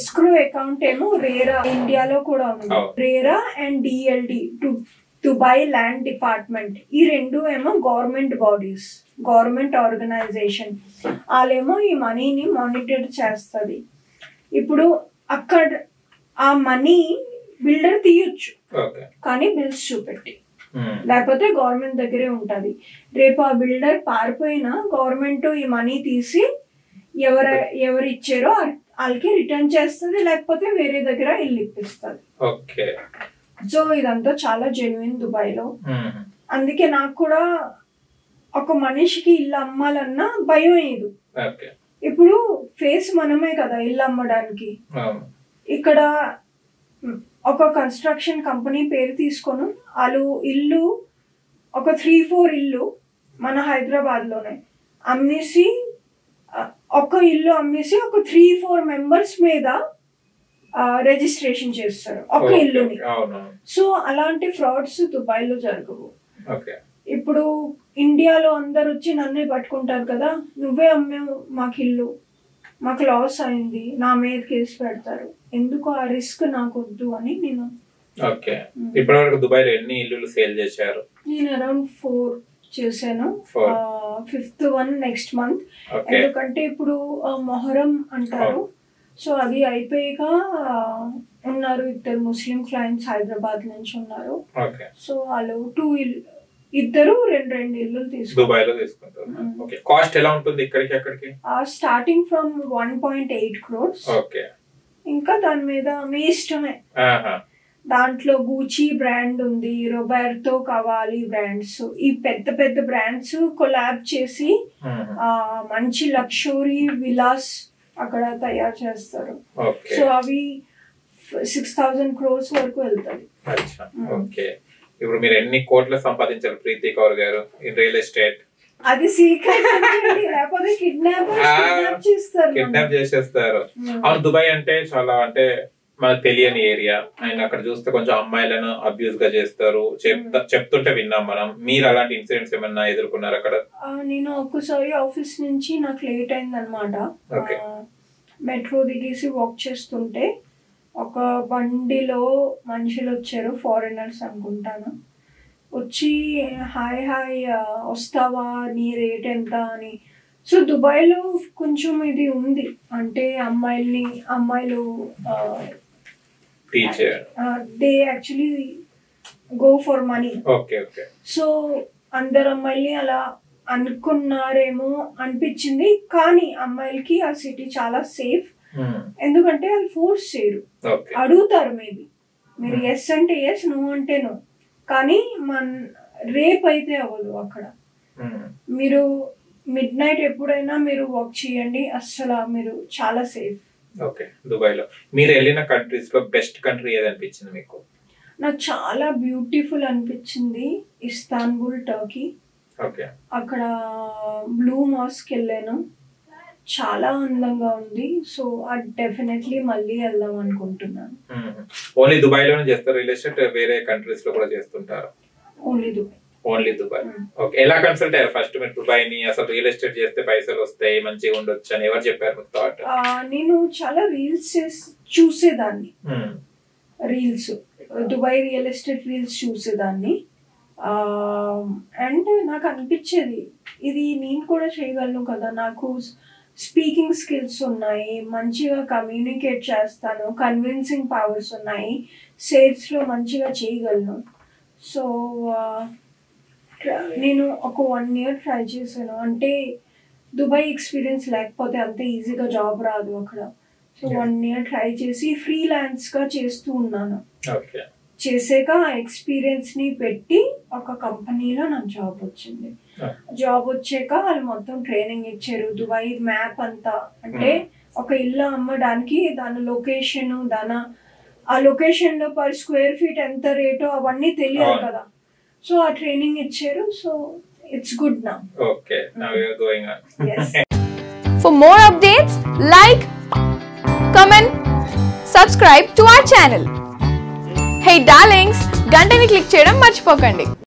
escrow account ఏమో రేరా ఇండియాలో కూడా ఉంది. RERA and DLD Dubai land department, ఈ రెండు ఏమో గవర్నమెంట్ బాడీస్, గవర్నమెంట్ ఆర్గనైజేషన్. వాళ్ళేమో ఈ మనీని మానిటర్ చేస్తుంది. ఇప్పుడు అక్కడ ఆ మనీ బిల్డర్ తీయొచ్చు, కానీ బిల్స్ చూపెట్టి, లేకపోతే గవర్నమెంట్ దగ్గరే ఉంటది. రేపు ఆ బిల్డర్ పారిపోయినా గవర్నమెంట్ ఈ మనీ తీసి ఎవరు ఇచ్చారో వాళ్ళకి రిటర్న్ చేస్తుంది, లేకపోతే వేరే దగ్గర ఇల్లు ఇప్పిస్తుంది. సో ఇదంతా చాలా జెన్యున్ దుబాయ్ లో. అందుకే నాకు కూడా ఒక మనిషికి ఇల్లు అమ్మాలన్నా భయం అయ్యేది. ఇప్పుడు ఫేస్ మనమే కదా ఇల్లు అమ్మడానికి. ఇక్కడ ఒక కన్స్ట్రక్షన్ కంపెనీ పేరు తీసుకొని వాళ్ళు ఇల్లు ఒక 3-4 ఇల్లు మన హైదరాబాద్ లోనే అమ్మేసి, ఒక ఇల్లు అమ్మేసి ఒక 3-4 మెంబర్స్ మీద రిజిస్ట్రేషన్ చేస్తారు ఒక ఇల్లుని. సో అలాంటి ఫ్రాడ్స్ దుబాయ్ లో జరగవు. ఇప్పుడు ఇండియాలో అందరు వచ్చి నన్నే పట్టుకుంటారు కదా, నువ్వే అమ్మావు మాకు ఇల్లు, మాకు లాస్ అయింది, నా మీద కేసు పెడతారు, ఎందుకు ఆ రిస్క్ నాకు వద్దు అని నేను. ఇప్పటివరకు దుబాయ్ లో ఎన్ని ఇల్లు సేల్ చేశారు? నేను అరౌండ్ 4 చేశాను. 5th one next month. ఎందుకంటే ఇప్పుడు మొహరం అంటారు, సో అది అయిపోయాక ఉన్నారు 2 ముస్లిం క్లయింట్స్ హైదరాబాద్ నుంచి ఉన్నారు. సో వాళ్ళు 2 ఇద్దరు 2 ఇల్లు తీసుకుంటారు. కాస్ట్ ఎలా ఉంటుంది ఇక్కడికి అక్కడికి? Starting from 1.8 crores. ఇంకా దాని మీద మీ ఇష్టమే. దాంట్లో గూచీ బ్రాండ్ ఉంది, రొబెర్టో కవాలి బ్రాండ్స్, ఈ పెద్ద పెద్ద బ్రాండ్స్ కొలాబ్ చేసి మంచి లగ్జరీ విలాస్ అక్కడ తయారు చేస్తారు. సో అవి 6,000 crores వరకు వెళ్తాయి. ఇప్పుడు మీరు ఎన్ని కోట్లు సంపాదించారు ప్రీతి కౌర్ గారు ఇన్ రియల్ ఎస్టేట్? అది సీక్రెట్, లేకపోతే కిడ్నాప్ చేసేస్తారు. అవును, దుబాయ్ అంటే చాలా అంటే మనకు తెలియని ఏరియా, అండ్ అక్కడ చూస్తే కొంచెం అమ్మాయిలను అబ్యూస్ గా చేస్తారు చెప్తుంటే విన్నాం మనం. మీరు అలాంటి ఇన్సిడెంట్స్ ఏమన్నా ఎదుర్కొన్నారు అక్కడ? నేను ఒక్కసారి ఆఫీస్ నుంచి నాకు లేట్ అయింది అనమాట. మెట్రో దిగేసి వాక్ చేస్తుంటే ఒక బండిలో మనుషులు వచ్చారు, ఫారినర్స్ అనుకుంటాను. వచ్చి హాయ్ వస్తావా, నీ రేట్ ఎంత అని. సో దుబాయ్లో కొంచెం ఇది ఉంది, అంటే అమ్మాయిలు they actually go for money. So అందరు అమ్మాయిల్ని అలా అనుకున్నారేమో అనిపించింది, కానీ అమ్మాయిలకి ఆ సిటీ చాలా సేఫ్. ఎందుకంటే వాళ్ళు ఫోర్స్ చేయరు, అడుగుతారు. మీరు ఎస్ అంటే ఎస్, నో అంటే నో, కానీ రేప్ అయితే అవ్వదు అక్కడ. మీరు మిడ్ నైట్ ఎప్పుడైనా మీరు వాక్ చేయండి, అస్సలు మీరు చాలా సేఫ్. దుబాయ్ లో మీరు వెళ్ళిన కంట్రీస్ లో బెస్ట్ కంట్రీ ఏది అనిపించింది మీకు? నాకు చాలా బ్యూటిఫుల్ అనిపించింది ఇస్తాన్బుల్, టర్కీ. అక్కడ బ్లూ మాస్క్ వెళ్ళాను, చాలా అందంగా ఉంది. సో అది డెఫినెట్లీ మళ్ళీ వెళ్దాం అనుకుంటున్నాను. ఓన్లీ దుబాయ్ లోనే చేస్తారు రియల్ ఎస్టేట్? వేరే కంట్రీస్ లో కూడా చేస్తుంటారు? Only Dubai. ఎలా కన్సల్ట్ అయ్యారు ఫస్ట్ మీరు దుబాయ్ ని? అసలు రియల్ ఎస్టేట్ చేస్తే పైసలు వస్తాయి, మంచిగా ఉండొచ్చు అని ఎవరు చెప్పారు మీకు థాట్? నేను చాలా రీల్స్ చూసేదాన్ని, దుబాయ్ రియల్ ఎస్టేట్ రీల్స్ చూసేదాన్ని. అండ్ నాకు అనిపించేది ఇది నేను కూడా చేయగలను కదా, నాకు స్పీకింగ్ స్కిల్స్ ఉన్నాయి, మంచిగా కమ్యూనికేట్ చేస్తాను, కన్విన్సింగ్ పవర్స్ ఉన్నాయి, సేల్స్లో మంచిగా చేయగలను. సో నేను ఒక 1 year ట్రై చేశాను. అంటే దుబాయ్ ఎక్స్పీరియన్స్ లేకపోతే అంత ఈజీగా జాబ్ రాదు అక్కడ. సో 1 year ట్రై చేసి ఫ్రీలాన్స్గా చేస్తూ ఉన్నాను. చేసాక ఆ ఎక్స్పీరియన్స్ని పెట్టి ఒక కంపెనీలో నాకు జాబ్ వచ్చింది. జాబ్ వచ్చాక వాళ్ళు మొత్తం ట్రైనింగ్ ఇచ్చారు, దుబాయ్ మ్యాప్ అంతా. అంటే ఒక ఇల్లు అమ్మడానికి దాని లొకేషన్, ఆ లొకేషన్లో పర్ స్క్వేర్ ఫీట్ ఎంత రేటో అవన్నీ తెలియదు కదా. సో ఆ ట్రైనింగ్ ఇచ్చారు. So it's good now. For more updates, like, comment, subscribe to our channel. Hey darlings, గంటని click చేయడం మర్చిపోకండి.